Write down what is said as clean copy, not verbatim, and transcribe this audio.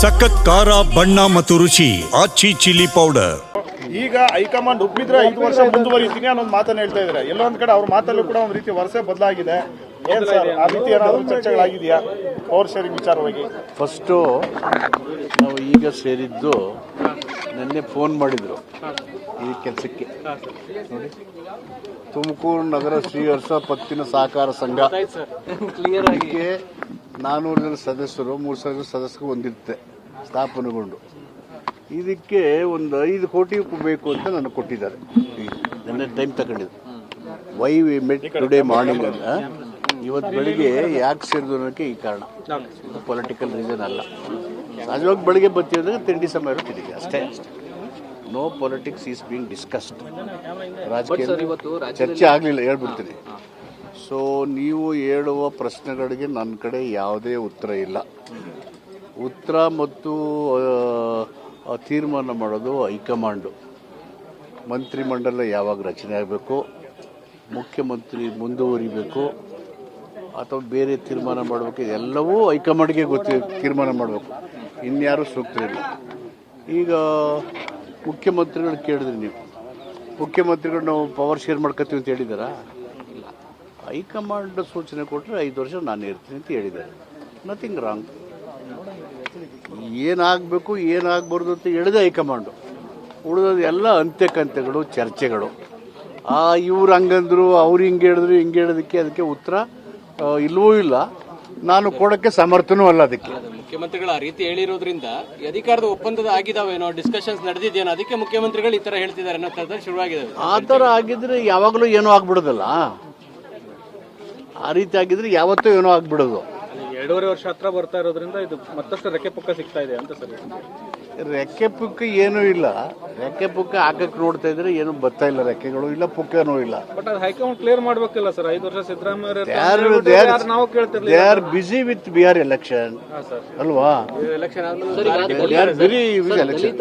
ಸಖತ್ ಖಾರ ಬಣ್ಣ ಮತ್ತು ರುಚಿ ಆಚಿ ಚಿಲ್ಲಿ ಪೌಡರ್. ಈಗ ಹೈಕಮಾಂಡ್ ಒಪ್ಪಿದ್ರೆ 5 ವರ್ಷ ಮುಂದುವರಿತೀನಿ ಅನ್ನೊಂದು ಮಾತನ್ನ ಹೇಳ್ತಾ ಇದ್ದಾರೆ. ಎಲ್ಲೊಂದ್ ಕಡೆ ಅವ್ರ ಮಾತಲ್ಲೂ ಕೂಡ ಒಂದು ರೀತಿ ವರ್ಷ ಬದಲಾಗಿದೆ. ಏನ್ ಸರ್ ಆ ರೀತಿ ಏನಾದರೂ ಚರ್ಚೆಗಳಾಗಿದೆಯಾ ಪವರ್ ಶೇರಿಂಗ್ ವಿಚಾರವಾಗಿ? ಫಸ್ಟು ನಾವು ಈಗ ಸೇರಿದ್ದು ನಿನ್ನೆ ಫೋನ್ ಮಾಡಿದ್ರು ಈ ಕೆಲಸಕ್ಕೆ. ನೋಡಿ, ತುಮಕೂರು ನಗರ ಶ್ರೀಹರ್ಷ ಪತ್ತಿನ ಸಹಕಾರ ಸಂಘ ಇದಕ್ಕೆ 400 ಜನ ಸದಸ್ಯರು, 3,000 ಸದಸ್ಯರು ಹೊಂದಿರುತ್ತೆ ಸ್ಥಾಪನೆಗೊಂಡು. ಇದಕ್ಕೆ ಒಂದು 5 ಕೋಟಿ ಬೇಕು ಅಂತ ನನಗೆ ಕೊಟ್ಟಿದ್ದಾರೆ. ನಿನ್ನೆ ಟೈಮ್ ತಗೊಂಡಿದ್ದು. Why we met today morning ಅಂತ. ಇವತ್ತು ಬೆಳಿಗ್ಗೆ ಯಾಕೆ ಸೇರಿದ್ರು ಅನ್ನೋಕ್ಕೆ ಈ ಕಾರಣ. ಇದು ಪೊಲಿಟಿಕಲ್ ರೀಸನ್ ಅಲ್ಲ. ಸಹಜವಾಗಿ ಬೆಳಿಗ್ಗೆ ಬರ್ತೀವಿ ತಿಂಡಿ ಸಮಯ ಇರುತ್ತಿದ್ದೀವಿ ಅಷ್ಟೇ. No politics is being discussed. ರಾಜಕೀಯ ಚರ್ಚೆ ಆಗಲಿಲ್ಲ, ಹೇಳ್ಬಿಡ್ತೀನಿ. ಸೊ ನೀವು ಹೇಳುವ ಪ್ರಶ್ನೆಗಳಿಗೆ ನನ್ನ ಕಡೆ ಯಾವುದೇ ಉತ್ತರ ಇಲ್ಲ. ಉತ್ತರ ಮತ್ತು ತೀರ್ಮಾನ ಮಾಡೋದು ಹೈಕಮಾಂಡು. ಮಂತ್ರಿಮಂಡಲ ಯಾವಾಗ ರಚನೆ ಆಗಬೇಕು, ಮುಖ್ಯಮಂತ್ರಿ ಮುಂದುವರಿಬೇಕು ಅಥವಾ ಬೇರೆ ತೀರ್ಮಾನ ಮಾಡಬೇಕು, ಎಲ್ಲವೂ ಹೈಕಮಾಂಡ್ಗೆ ತೀರ್ಮಾನ ಮಾಡಬೇಕು. ಇನ್ಯಾರೂ ಸೂಕ್ತರಿಲ್ಲ. ಈಗ ಮುಖ್ಯಮಂತ್ರಿಗಳು ಕೇಳಿದ್ರಿ ನೀವು, ಮುಖ್ಯಮಂತ್ರಿಗಳು ನಾವು ಪವರ್ ಶೇರ್ ಮಾಡ್ಕೊತೀವಿ ಅಂತ ಹೇಳಿದಾರಾ? ಇಲ್ಲ. ಹೈಕಮಾಂಡ್ ಸೂಚನೆ ಕೊಟ್ಟರೆ 5 ವರ್ಷ ನಾನು ಇರ್ತೀನಿ ಅಂತ ಹೇಳಿದ್ದಾರೆ. Nothing wrong. ಏನಾಗಬೇಕು ಏನಾಗಬಾರ್ದು ಅಂತ ಹೇಳಿದೆ ಹೈಕಮಾಂಡು. ಉಳಿದೋದು ಎಲ್ಲ ಅಂತ್ಯಕಂತ್ಯಗಳು, ಚರ್ಚೆಗಳು. ಇವ್ರು ಹಂಗಂದ್ರು, ಅವ್ರು ಹಿಂಗೆ ಹೇಳಿದ್ರು, ಹಿಂಗೆ ಹೇಳೋದಕ್ಕೆ ಅದಕ್ಕೆ ಉತ್ತರ ಇಲ್ಲವೂ ಇಲ್ಲ. ನಾನು ಕೊಡೋಕ್ಕೆ ಸಮರ್ಥನೂ ಅಲ್ಲ. ಅದಕ್ಕೆ ಮುಖ್ಯಮಂತ್ರಿಗಳು ಆ ರೀತಿ ಹೇಳಿರೋದ್ರಿಂದ ಅಧಿಕಾರದ ಒಪ್ಪಂದದ ಆಗಿದಾವೇನೋ, ಡಿಸ್ಕಷನ್ಸ್ ನಡೆದಿದ್ದೇನೋ, ಅದಕ್ಕೆ ಮುಖ್ಯಮಂತ್ರಿಗಳು ಈ ತರ ಹೇಳ್ತಿದ್ದಾರೆ ಅನ್ನೋ ಥರದಲ್ಲಿ ಶುರುವಾಗಿದೆ. ಆ ಥರ ಆಗಿದ್ರೆ ಯಾವಾಗಲೂ ಏನೋ ಆಗ್ಬಿಡೋದಲ್ಲ. ಆ ರೀತಿ ಆಗಿದ್ರೆ ಯಾವತ್ತೂ ಏನೋ ಆಗ್ಬಿಡೋದು. 2.5 ವರ್ಷ ಹತ್ರ ಬರ್ತಾ ಇರೋದ್ರಿಂದ ಇದು ಮತ್ತಷ್ಟು ರೆಕ್ಕೆ ಪುಕ್ಕ ಸಿಗ್ತಾ ಇದೆ ಅಂತ ಸರ್. ರೆಕ್ಕೆ ಪುಕ್ಕ ಏನೂ ಇಲ್ಲ. ರೆಕ್ಕೆ ಪುಕ್ಕ ಹಾಕಕ್ಕೆ ನೋಡ್ತಾ ಇದ್ರೆ ಏನು ಬರ್ತಾ ಇಲ್ಲ. ರೆಕ್ಕೆಗಳು ಇಲ್ಲ, ಪುಕ್ಕನೂ ಇಲ್ಲ. ಬಟ್ ಅದು ಹೈಕಮಾಂಡ್ ಕ್ಲಿಯರ್ ಮಾಡ್ಬೇಕಲ್ಲ ಸರ್. 5 ವರ್ಷ ಸಿದ್ದರಾಮಯ್ಯ ನಾವು ಕೇಳ್ತಿರ್ಲಿಲ್ಲ. They are busy with Bihar election ಅಲ್ವಾ? Election they are very with election.